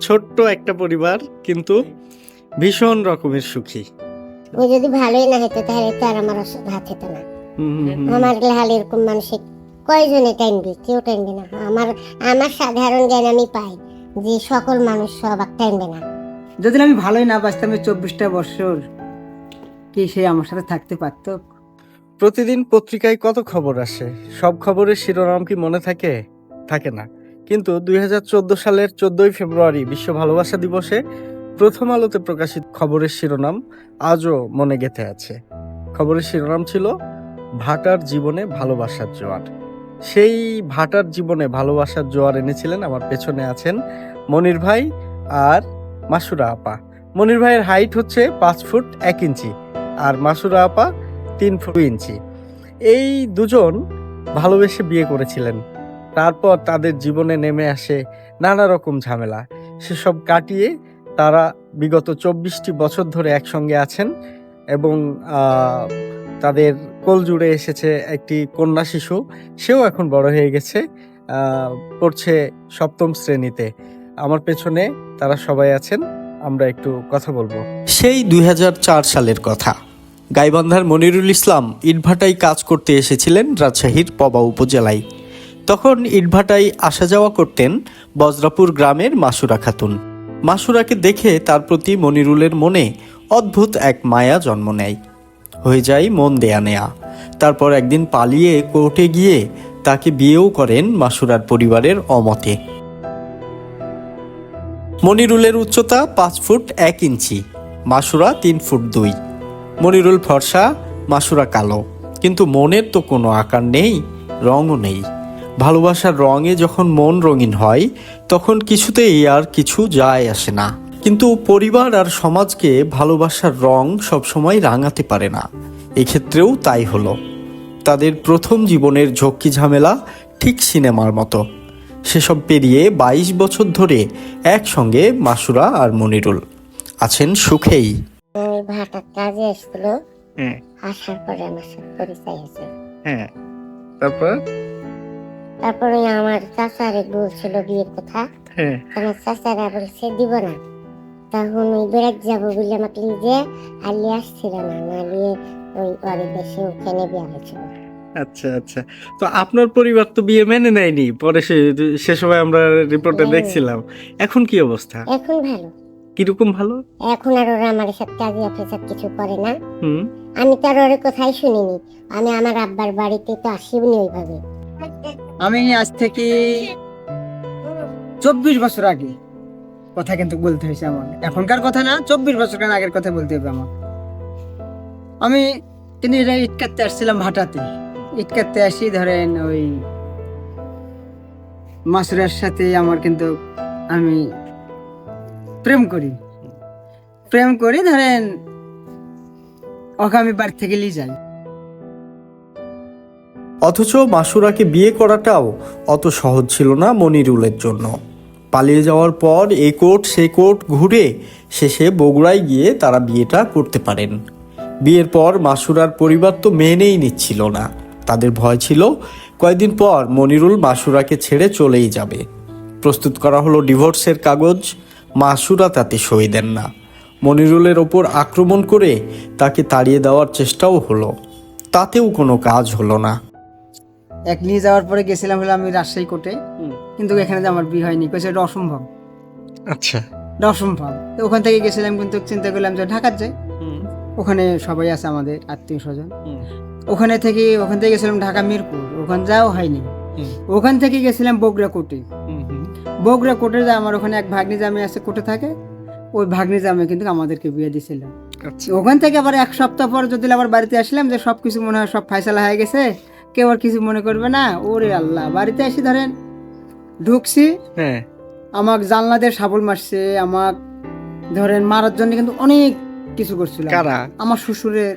ছোট্ট একটা পরিবার, কিন্তু ভীষণ রকমের সুখী। ও যদি ভালোই না হতো তাহলে তো আর আমার ভাত হতো না। আমার লাল এরকম মানসিক কয়জনে টাইমবে, কেউ টাইমবে না। আমার সাধারণ জ্ঞান আমি পাই যে সকল মানুষ সব টাইমবে না। যদি আমি ভালোই না বাঁচতাম 24টা বছর, কি সে আমার সাথে থাকতে পারতো? প্রতিদিন পত্রিকায় কত খবর আসে, সব খবরের শিরোনাম কি মনে থাকে? থাকে না। কিন্তু 2014 সালের 14ই ফেব্রুয়ারি বিশ্ব ভালোবাসা দিবসে প্রথম আলোতে প্রকাশিত খবরের শিরোনাম আজও মনে গেঁথে আছে। খবরের শিরোনাম ছিল ভাটার জীবনে ভালোবাসার জোয়ার। সেই ভাটার জীবনে ভালোবাসার জোয়ার এনেছিলেন, আমার পেছনে আছেন মনির ভাই আর মাসুরা আপা। মনির ভাইয়ের হাইট হচ্ছে 5 ফুট 1 ইঞ্চি আর মাসুরা আপা 3 ফুট 2 ইঞ্চি। এই দুজন ভালোবেসে বিয়ে করেছিলেন। তারপর তাদের জীবনে নেমে আসে নানা রকম ঝামেলা। সেসব কাটিয়ে তারা বিগত 24টি বছর ধরে একসঙ্গে আছেন এবং তাদের কোল জুড়ে এসেছে একটি কন্যা শিশু। সেও এখন বড় হয়ে গেছে, পড়ছে 7ম শ্রেণীতে। আমার পেছনে তারা সবাই আছেন, আমরা একটু কথা বলবো। সেই 2004 সালের কথা। গাইবান্ধার মনিরুল ইসলাম ইটভাটায় কাজ করতে এসেছিলেন রাজশাহীর পবা উপজেলায়। তখন ইটভাটায় আসা যাওয়া করতেন বজরাপুর গ্রামের মাসুরা খাতুন। মাসুরাকে দেখে তার প্রতি মনিরুলের মনে অদ্ভুত এক মায়া জন্ম নেয়, হয়ে যায় মন দেয়া নেয়া। তারপর একদিন পালিয়ে কোর্টে গিয়ে তাকে বিয়েও করেন মাসুরার পরিবারের অমতে। মনিরুলের উচ্চতা 5 ফুট 1 ইঞ্চি, মাসুরা 3 ফুট 2। মনিরুল ফর্সা, মাসুরা কালো, কিন্তু মনের তো কোনো আকার নেই, রঙও নেই। ভালোবাসার রঙে যখন মন রঙিন হয় তখন কিছুতেই আর কিছু যায় আসে না। কিন্তু পরিবার আর সমাজকে ভালোবাসার রং সবসময় রাঙাতে পারে না। এক্ষেত্রেও তাই হলো। তাদের প্রথম জীবনের ঝক্কি ঝামেলা ঠিক সিনেমার মতো। সেসব পেরিয়ে 22 বছর ধরে একসঙ্গে মাসুরা আর মনিরুল আছেন সুখেই। ওই ভাটার কাজে এসেছিল, আসার পরে আমার সাথে পরিচয় হয়েছে। তারপরে আমার চাচারে বলছিল বিয়ের কথা, আমার চাচারা বলছে দিব না। তখন ওই বেড়াত যাবো বলে আমাকে নিজে আলিয়ে আসছিল না, নালিয়ে ওই বাড়ি দেশে ওখানে বিয়ে হয়েছিল। আচ্ছা আচ্ছা, তো আপনার পরিবার তো বিয়ে মেনে নেয়নি পরে, সে সময় আমরা রিপোর্টে দেখছিলাম। এখন কি অবস্থা? এখন ভালো। কিরকম ভালো? এখন আর ওরা আমার সাথে কাজিয়া ফেসাদ কিছু করে না। আমি তো আর ওর কথাই শুনিনি। আমি আমার আব্বার বাড়িতে তো আসিনি ওইভাবে। আমি আজ থেকে 24 বছর আগে কথা কিন্তু বলতে হয়েছে আমার, এখনকার কথা না, 24 বছর আগের কথা বলতে হবে আমার। আমি কিন্তু ইট কাটতে আসছিলাম ভাটাতে। ইট কাটতে আসি ধরেন ওই মাসুরার সাথে আমার কিন্তু আমি প্রেম করি ধরেন ওকে আমি বাড়ি থেকে নিয়ে যাই। অথচ মাসুরাকে বিয়ে করাটাও অত সহজ ছিল না মনিরুলের জন্য। পালিয়ে যাওয়ার পর এই কোর্ট সেই কোর্ট ঘুরে শেষে বগুড়ায় গিয়ে তারা বিয়েটা করতে পারেন। বিয়ের পর মাসুরার পরিবার তো মেনেই নিচ্ছিল না। তাদের ভয় ছিল কয়েকদিন পর মনিরুল মাসুরাকে ছেড়ে চলেই যাবে। প্রস্তুত করা হলো ডিভোর্সের কাগজ। মাসুরা তাতে সই দেন না। মনিরুলের ওপর আক্রমণ করে তাকে তাড়িয়ে দেওয়ার চেষ্টাও হলো, তাতেও কোনো কাজ হলো না। এক নিয়ে যাওয়ার পরে গেছিলাম হলো আমি রাজশাহী কোর্টে, কিন্তু এখানে যে আমার বিয়ে হয়নি, কইছে এটা অসম্ভব। আচ্ছা, এটা অসম্ভব। তো ওখান থেকে গেছিলাম, কিন্তু চিন্তা করলাম যে ঢাকার যাই, ওখানে সবাই আছে আমাদের আত্মীয় স্বজন। ওখান থেকে গেছিলাম ঢাকা মিরপুর, ওখানে যাওয়া হয়নি। ওখান থেকে গেছিলাম বগুড়া কোর্টে। বগুড়া কোর্টে যা আমার ওখানে এক ভাগ্নি জামাই আছে, কোর্টে থাকে। ওই ভাগ্নি জামাই কিন্তু আমাদেরকে বিয়ে দিয়েছিল। ওখান থেকে আবার 1 সপ্তাহ পর যদি আবার বাড়িতে আসলাম যে সবকিছু মনে হয় সব ফাইসালা হয়ে গেছে, কেউ আর কিছু মনে করবে না। ওরে আল্লাহ, বাড়িতে এসে ধরেন ঢুকছি, আমাক জানলা দিয়ে শাবল মারছে, আমাক ধরেন মারার জন্য কিন্তু অনেক কিছু করছিল। কারা? আমার শ্বশুরের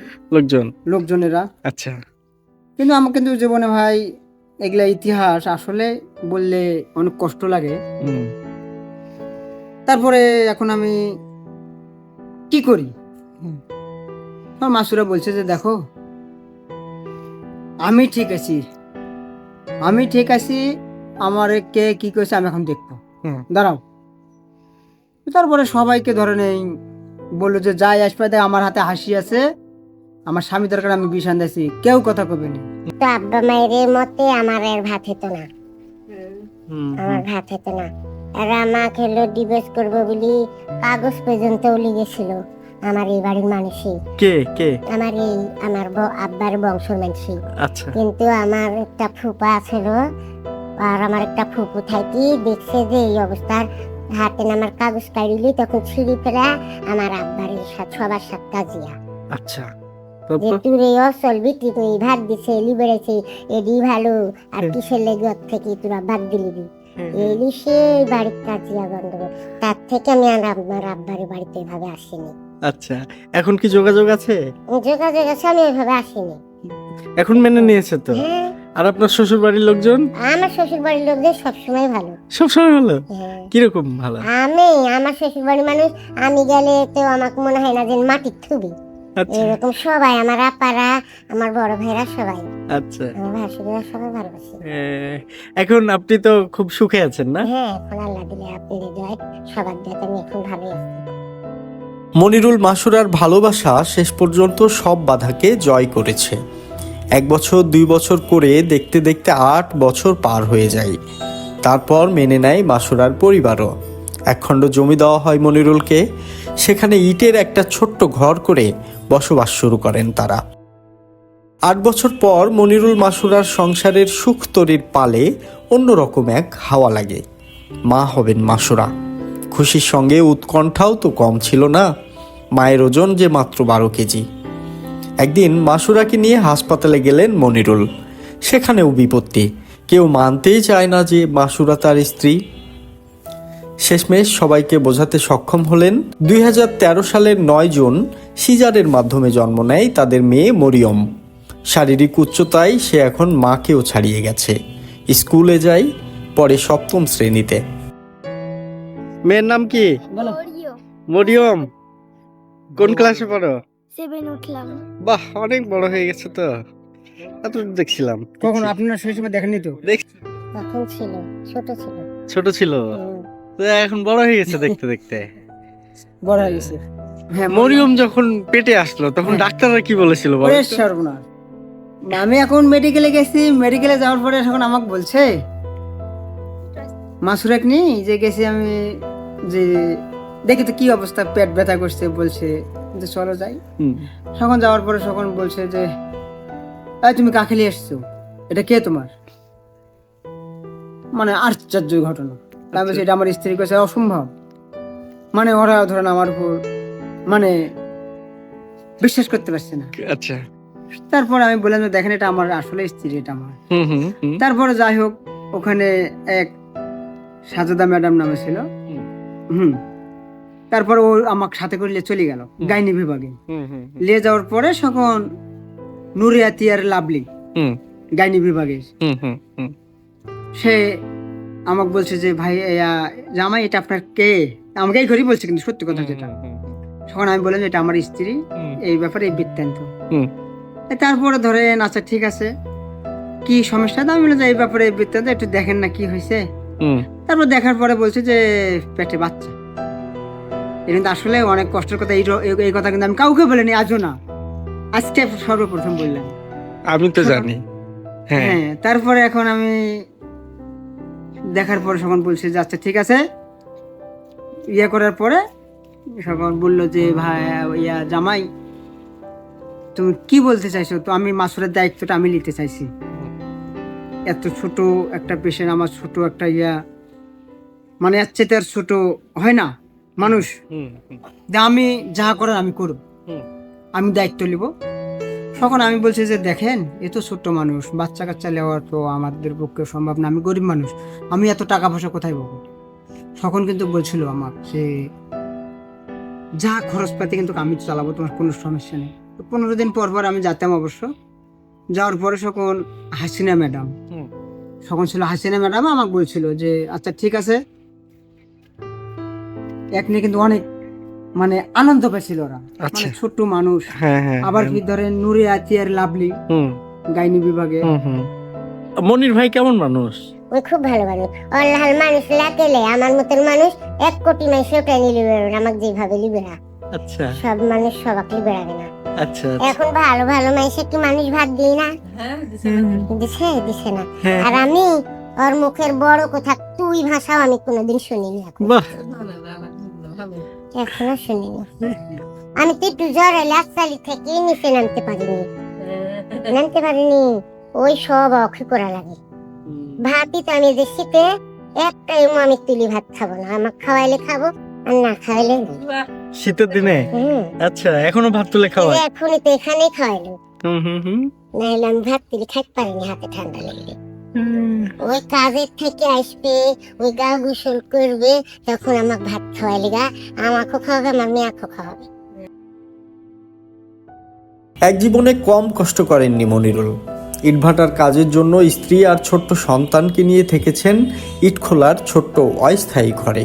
লোকজনেরা। আচ্ছা, কিন্তু আমার কিন্তু জীবনে ভাই এগুলা ইতিহাস আসলে বললে অনেক কষ্ট লাগে। তারপরে এখন আমি কি করি? আমার মাসুরা বলছে যে দেখো আমি ঠিক আছি, আমার কে কি করেছে আমি এখন দেখবো, দাঁড়াও। তারপরে সবাইকে ধরেন এই বললো যে যাই আসবে, দেখ আমার হাতে হাসি আছে, আমার স্বামী দরকার, আমি বিষ আনতেছি, কেউ কথা কবে না। তো আব্বা মায়ের মতে আমার এর ভাত হতো না, আমার ভাত হতো না। আর আমাকে হলো ডিভোর্স করবো বলি কাগজ পর্যন্ত উলি গেছিল আমার এই বাড়ির মানুষই। কে কে? আমার এই আমার আব্বার বংশের মানুষই। আচ্ছা। কিন্তু আমার একটা ফুপা ছিল, আর আমার একটা ফুপু থাকি দেখছে যে এই অবস্থার হাতে আমার কাগজ কাড়িলি, তখন ছিঁড়ি ফেলা আমার আব্বার সবার সাথে কাজিয়া। আচ্ছা। যে তুই এই অসল বিক্রি তুই ভাগ দিছে লিবেড়েছে, এডি ভালো, আর কিসের লেগে থেকে তোরা ভাগ দিলি দি, এই সেই বাড়ির কাজিয়া গন্ডগোল। তার থেকে আমি আর আমার আব্বারের বাড়িতে এভাবে আসিনি। আচ্ছা, এখন কি যোগাযোগ আছে? যোগাযোগ আছে, আমি এভাবে আসিনি। এখন মেনে নিয়েছে তো? হ্যাঁ। আর আপনার শ্বশুর বাড়ির লোকজন? আমার শ্বশুর বাড়ির লোকদের সবসময় ভালো। সবসময় ভালো? হ্যাঁ। কিরকম ভালো? আমার শ্বশুর বাড়ির মানুষ, আমি গেলে তো আমাকে মনে হয় না যে মাটির থুবি, এরকম সবাই আমার আপারা, আমার বড় ভাইরা সবাই, আচ্ছা, আমার ভাসুরা সবাই ভালোবাসে। এখন আপনি তো খুব সুখে আছেন না? হ্যাঁ, এখন আল্লাহ দিলে আপনি দোয়ায় সবার দোয়াতে আমি এখন ভালোই আছি। মনিরুল মাসুরার ভালোবাসা শেষ পর্যন্ত সব বাধাকে জয় করেছে। 1 বছর 2 বছর করে দেখতে দেখতে 8 বছর পার হয়ে যায়। তারপর মেনে নেয় মাসুরার পরিবারও। একখণ্ড জমি দেওয়া হয় মনিরুলকে, সেখানে ইটের একটা ছোট্ট ঘর করে বসবাস শুরু করেন তারা। 8 বছর পর মনিরুল মাসুরার সংসারের সুখ তরির পালে অন্যরকম এক হাওয়া লাগে। মা হবেন মাসুরা। খুশির সঙ্গে উৎকণ্ঠাও তো কম ছিল না। মায়ের ওজন যে মাত্র 12 কেজি। একদিন মাসুরাকে নিয়ে হাসপাতালে গেলেন মনিরুল। সেখানেও বিপত্তি, কেউ মানতেই চায় না যে মাসুরা তার স্ত্রী। শেষমেশ সবাইকে বোঝাতে সক্ষম হলেন। 2013 সালের 9 জুন সিজারের মাধ্যমে জন্ম নেয় তাদের মেয়ে মরিয়ম। শারীরিক উচ্চতায় সে এখন মাকেও ছাড়িয়ে গেছে। স্কুলে যায়, পরে 7ম শ্রেণীতে। মেয়ের নাম কি? মরিয়ম। কোন ক্লাসে পড়ো? 7 উঠলাম। বাহ, অনেক বড় হয়ে গেছে তো। এত দেখছিলাম। কখন আপনারা সেই সময় দেখেননি তো? তখন ছিল, ছোট ছিল। ছোট ছিল তো, এখন বড় হয়ে গেছে দেখতে দেখতে। বড় হয়ে গেছে। হ্যাঁ, মরিয়ম যখন পেটে আসলো তখন ডাক্তাররা কি বলেছিল বলো তো? সর্বনাশ। আমি এখন মেডিকেলে গেছি, মেডিকেলে যাওয়ার পরে এখন আমাকে বলছে মাসুরাক নি যে গেছি আমি, যে দেখি তো কি অবস্থা, পেট ব্যথা করছে, বলছে যে চলো যাই। তখন যাওয়ার পরে তখন বলছে যে তুমি কাকে নিয়ে এসছো, এটা কে তোমার? মানে আশ্চর্য ঘটনা। আমি বলছি এটা আমার স্ত্রী, কাছে অসম্ভব। মানে ওরা ধরেন আমার উপর মানে বিশ্বাস করতে পারছে না। আচ্ছা। তারপর আমি বললাম যে দেখেন এটা আমার আসলে স্ত্রী, এটা আমার। তারপরে যাই হোক, ওখানে এক সাজেদা ম্যাডাম নামে ছিল। তারপর ও আমাকে সাথে করে নিয়ে চলে গেল গাইনি বিভাগে। নিয়ে যাওয়ার পরে তখন নুরিয়াতি আর লাভলি গাইনি বিভাগে, সে আমাকে বলছে যে ভাই জামাই এটা আপনার কে? আমাকে এই ঘরেই বলছে, কিন্তু সত্যি কথা যেটা। তখন আমি বললাম যে এটা আমার স্ত্রী, এই ব্যাপারে এই বৃত্তান্ত। তারপরে ধরেন আচ্ছা ঠিক আছে, কি সমস্যা? আমি বললাম যে এই ব্যাপারে এই বৃত্তান্ত একটু দেখেন না কি হয়েছে। তারপর দেখার পরে বলছে যে পেটে বাচ্চা। এটা কিন্তু আসলে অনেক কষ্টের কথা। এই কথা কিন্তু আমি কাউকে বলিনি, আজও না, আজকে সর্বপ্রথম বললাম। আমি তো জানি। হ্যাঁ, তারপরে এখন আমি দেখার পরে তখন বলছে যে আচ্ছা ঠিক আছে। ইয়ে করার পরে তখন বললো যে ভাই জামাই তুমি কি বলতে চাইছো? তো আমি মাসুরের দায়িত্বটা আমি নিতে চাইছি। এত ছোট একটা পেশেন্ট, আমার ছোট একটা মানে এর চেয়ে আর ছোট হয় না মানুষ। আমি যা করার আমি করব, আমি দায়িত্ব নিব। তখন আমি বলছি যে দেখেন এত ছোট্ট মানুষ, বাচ্চা কাচ্চা নেওয়া তো আমাদের পক্ষে সম্ভব না, আমি গরিব মানুষ, আমি এত টাকা পয়সা কোথায় পাবো? তখন কিন্তু বলছিল আমার যে যা খরচপাতি কিন্তু আমি চালাবো, তোমার কোনো সমস্যা নেই। 15 দিন পর পর আমি যেতাম অবশ্য। যাওয়ার পরে তখন হাসিনা ম্যাডাম, তখন ছিল হাসিনা ম্যাডাম, আমাকে বলছিল যে আচ্ছা ঠিক আছে। এক নিয়ে কিন্তু অনেক মানে আনন্দ পেয়েছিল ওরা, মানে ছোট্ট মানুষ। আবার কি ধরেন নুরিয়াতি আর লাভলি গাইনি বিভাগে। মনির ভাই কেমন মানুষ? ওই খুব ভালো মানুষ। অল্লাহাল মানুষ লাকেলে আমার মতন মানুষ 1 কোটি মানুষ ওটাই নিলিবে আমাকে যেভাবে লিবে না। আচ্ছা সব মানুষ সবাক লিবে রাখে না। আচ্ছা এখন ভালো ভালো মানুষ একটু মানুষ ভাত দিই না, দিছে না। হ্যাঁ। আর আমি ওর মুখের বড় কথা তুই ভাষাও আমি কোনোদিন শুনিনি, বাহ এখনো শুনিনি। আমি তো একটু জ্বর এলে আসালি থেকে নিচে নামতে পারিনি। ওই সব অখি করা লাগে। ভাতই তো আমি যে শীতে একটাই আমি তুলি ভাত খাবো না, আমার খাওয়াইলে খাবো আর না খাওয়াইলে না। শীতের দিনে? আচ্ছা এখনো ভাত তুলে খাওয়া? এখনই তো এখানেই খাওয়াইলো, হুম নাহলে আমি ভাত তুলি খাইতে পারিনি, হাতে ঠান্ডা লেগে। ওই কাজের থেকে আসবে, ওই গা গোসল করবে, তখন আমাকে ভাত খাওয়াইলে গা আমাকেও খাওয়াবে, আমার মেয়েকেও খাওয়াবে। এক জীবনে কম কষ্ট করেননি মনিরুল। ইটভাটার কাজের জন্য স্ত্রী আর ছোট্ট সন্তানকে নিয়ে থেকেছেন ইটখোলার ছোট্ট অস্থায়ী ঘরে।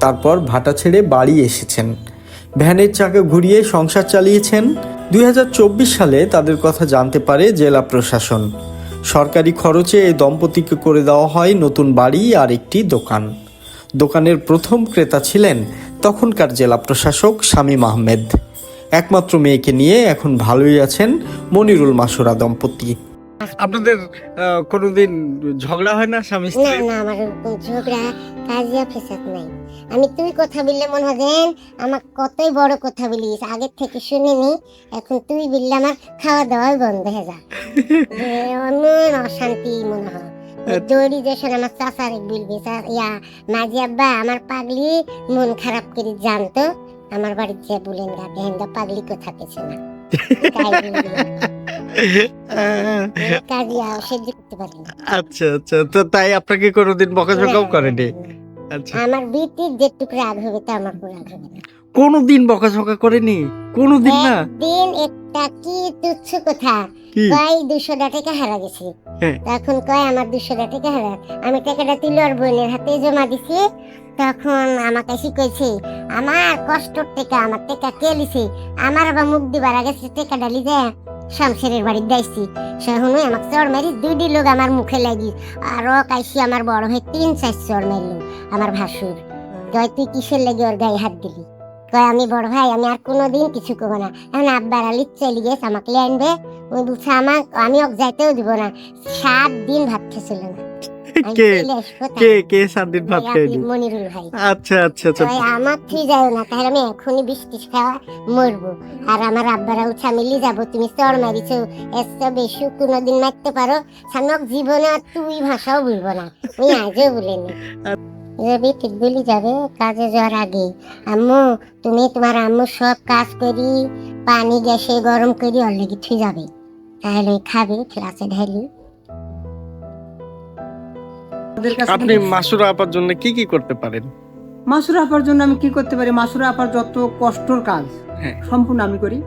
তারপর ভাটা ছেড়ে বাড়ি এসেছেন, ভ্যানের চাকা ঘুরিয়ে সংসার চালিয়েছেন। 2024 সালে তাদের কথা জানতে পারে জেলা প্রশাসন। সরকারি খরচে এই দম্পতিকে করে দেওয়া হয় নতুন বাড়ি আর একটি দোকান। দোকানের প্রথম ক্রেতা ছিলেন তখনকার জেলা প্রশাসক শামীম আহমেদ। একমাত্র মেয়েকে নিয়ে এখন ভালোই আছেন মনিরুল মাসুরা দম্পতি। আপনাদের কোনোদিন ঝগড়া হয় না স্বামী না স্ত্রীর? না, আমার ওরকম ঝগড়া কাজিয়া ফেসাদ নাই। আমি তুই কথা বললে মনে হয় যেন আমার কতই বড় কথা বলিস, আগের থেকে শুনিনি, এখন তুই বললে আমার খাওয়া দাওয়াই বন্ধ হয়ে যা। অনেক অশান্তি মনে হয়। দৌড়ি যখন আমার চাচারে বলবি, ইয়া মাঝি আব্বা আমার পাগলি মন খারাপ করে জানতো, আমার বাড়ির যে বলেন গা বেহেন্দা পাগলি কোথা পেছে না, কাজিয়া সহ্য করতে পারি না। আচ্ছা আচ্ছা, তো তাই আপনাকে কোনোদিন বকাঝকাও করেনি? আচ্ছা, আমার বিটির যেটুকু রাগ হবে তা আমার পুরো রাগ হবে না। কোনোদিন বকাঝকা করেনি? কোনোদিন না? একদিন একটা কি তুচ্ছ কথা, কি? কয় 200 টাকা হারা গেছে। হ্যাঁ। তখন কয় আমার 200 টাকা হারা, আমি টাকাটা তুলে ওর বোনের হাতে জমা দিছি। তখন আমাকে এসে কইছে আমার কষ্টর টাকা, আমার টাকা কে লিছে, আমার আবার মুখ দিবার আগে টাকাটা লিজে শামশেরের বাড়ি যাইছি। সেহুনই আমাকে চড় মারি 2টি লোক আমার মুখে লাগি, আরো কাইছি আমার বড় ভাই 3-4 চড় মারলো আমার ভাসুর। কয় তুই কিসের লেগে ওর গায়ে হাত দিলি? কয় আমি বড় ভাই আমি আর কোনোদিন কিছু করবো না। এখন আব্বার আলি চলে গেছে, আমাকে আনবে। ওই বলছে আমি ওকে যাইতেও দিব না। 7 দিন ভাত খেয়েছিল না। কে কে 7 দিন ভাত খায়নি? মনিরুল ভাই। আচ্ছা আচ্ছা আচ্ছা। কয় আমার তুই যাও না, তাহলে আমি এখনই বিষ খাওয়া মরবো। আর আমার আব্বারা উঠে আমি লি যাবো, তুমি চড় মারিছো, এসব বেশি কোনোদিন মারতে পারো, সামক জীবনে আর তুই ভাষাও বলবো না। আমি আজও বলিনি। রবি বলি যাবে কাজে যাওয়ার আগে, আম্মু তুমি তোমার আম্মু সব কাজ করি পানি গ্যাসে গরম করি ওর লেগে ঠিক যাবে, তাহলে খাবে ক্লাসে ঢালি। আপনি মাসুরা আপার জন্য কি কি করতে পারেন? মাসুরা আপার জন্য আমি কি করতে পারি? মাসুরা আপার যত কষ্টর কাজ হ্যাঁ। সম্পূর্ণ আমি করি।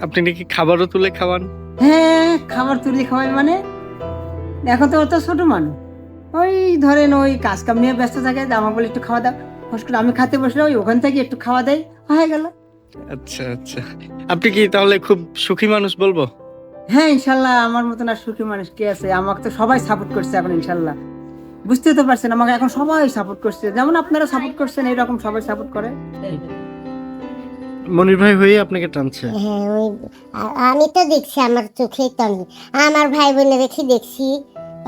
আপনি নাকি খাবারও তুলে খাওয়ান? হ্যাঁ, খাবার তুলি খাওয়াই, মানে এখন তো অত ছোট মানুষ, ওই ধরেন ওই কাজ কাম নিয়ে ব্যস্ত থাকে, আমার বলে একটু খাওয়া দাও, ফস করে আমি খাতে বসলে ওই ওখান থেকে একটু খাওয়া দেয়, হয়ে গেল। আচ্ছা আচ্ছা, আপনি কি তাহলে খুব সুখী মানুষ বলবো? হ্যাঁ ইনশাল্লাহ, আমার মতন আর সুখী মানুষ কে আছে? আমাকে তো সবাই সাপোর্ট করছে এখন ইনশাল্লাহ, বুঝতে তো পারছেন, আমাকে এখন সবাই সাপোর্ট করছে, যেমন আপনারা সাপোর্ট করছেন এইরকম সবাই সাপোর্ট করে। মনির ভাই হয়ে আপনাকে টানছে? হ্যাঁ, ওই আমি তো দেখছি আমার চোখেই তো, আমি আমার ভাই বোনের দেখছি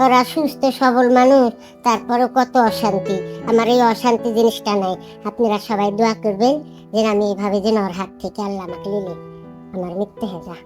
ওরা সুস্থ সবল মানুষ, তারপরে কত অশান্তি। আমার এই অশান্তি জিনিসটা নাই। আপনারা সবাই দোয়া করবেন যেন আমি এইভাবে যেন ওর হাত থেকে আল্লাহ আমাকে নিলে আমার মৃত্যু হয়ে যা।